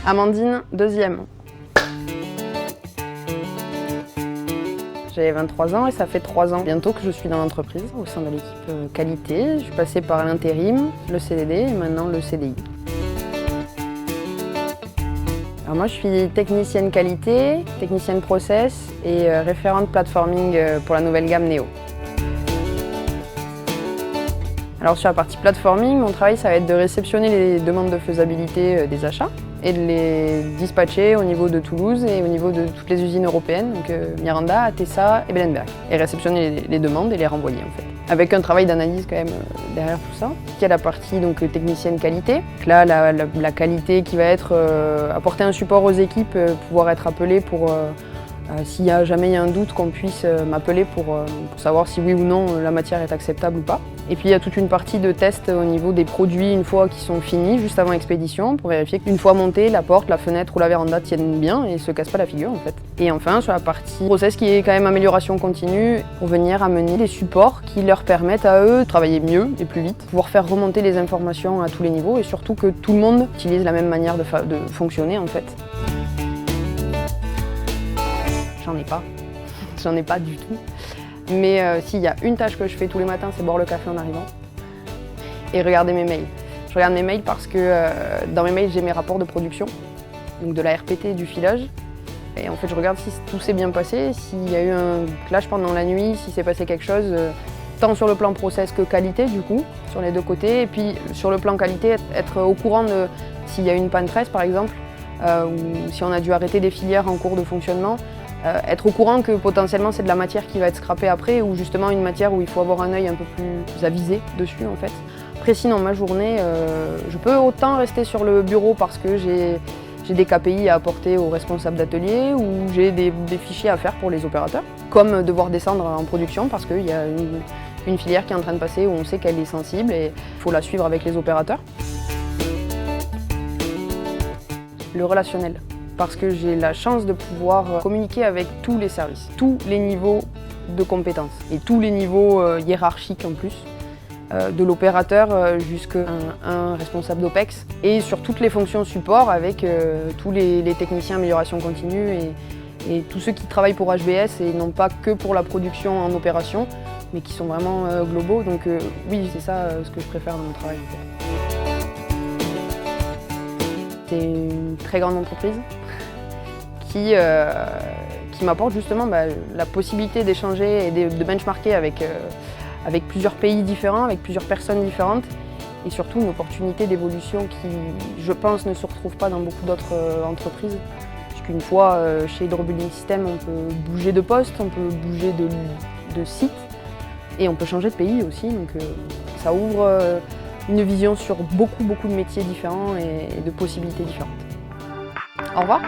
Amandine, deuxième. J'ai 23 ans et ça fait 3 ans bientôt que je suis dans l'entreprise, au sein de l'équipe qualité. Je suis passée par l'intérim, le CDD et maintenant le CDI. Alors moi je suis technicienne qualité, technicienne process et référente platforming pour la nouvelle gamme Neo. Alors sur la partie platforming, mon travail ça va être de réceptionner les demandes de faisabilité des achats et de les dispatcher au niveau de Toulouse et au niveau de toutes les usines européennes, donc Miranda, Atessa et Bellenberg. Et réceptionner les demandes et les renvoyer en fait. Avec un travail d'analyse quand même derrière tout ça. Il y a la partie donc technicienne qualité. Donc là, la qualité qui va être apporter un support aux équipes, pouvoir être appelé pour s'il y a jamais un doute, qu'on puisse m'appeler pour savoir si oui ou non la matière est acceptable ou pas. Et puis il y a toute une partie de test au niveau des produits une fois qu'ils sont finis, juste avant expédition, pour vérifier qu'une fois montés, la porte, la fenêtre ou la véranda tiennent bien et ne se cassent pas la figure en fait. Et enfin sur la partie process qui est quand même amélioration continue, pour venir amener des supports qui leur permettent à eux de travailler mieux et plus vite, pouvoir faire remonter les informations à tous les niveaux et surtout que tout le monde utilise la même manière de fonctionner en fait. J'en ai pas du tout. Mais s'il y a une tâche que je fais tous les matins, c'est boire le café en arrivant et regarder mes mails. Je regarde mes mails parce que dans mes mails, j'ai mes rapports de production, donc de la RPT, du filage. Et en fait, je regarde si tout s'est bien passé, s'il y a eu un clash pendant la nuit, si s'est passé quelque chose, tant sur le plan process que qualité du coup, sur les deux côtés. Et puis sur le plan qualité, être au courant de s'il y a eu une panne presse par exemple, ou si on a dû arrêter des filières en cours de fonctionnement. Être au courant que potentiellement c'est de la matière qui va être scrappée après ou justement une matière où il faut avoir un œil un peu plus avisé dessus en fait. Après sinon ma journée, je peux autant rester sur le bureau parce que j'ai des KPI à apporter aux responsables d'atelier ou j'ai des fichiers à faire pour les opérateurs, comme devoir descendre en production parce qu'il y a une filière qui est en train de passer où on sait qu'elle est sensible et il faut la suivre avec les opérateurs. Le relationnel. Parce que j'ai la chance de pouvoir communiquer avec tous les services, tous les niveaux de compétences et tous les niveaux hiérarchiques en plus, de l'opérateur jusqu'à un responsable d'OPEX et sur toutes les fonctions support avec tous les techniciens amélioration continue et tous ceux qui travaillent pour HBS et non pas que pour la production en opération, mais qui sont vraiment globaux. Donc oui, c'est ça ce que je préfère dans mon travail. En fait. C'est une très grande entreprise qui m'apporte justement la possibilité d'échanger et de benchmarker avec plusieurs pays différents, avec plusieurs personnes différentes et surtout une opportunité d'évolution qui, je pense, ne se retrouve pas dans beaucoup d'autres entreprises. Puisqu'une fois chez Hydrobuilding System, on peut bouger de poste, on peut bouger de site et on peut changer de pays aussi. Donc ça ouvre une vision sur beaucoup de métiers différents et de possibilités différentes. Au revoir.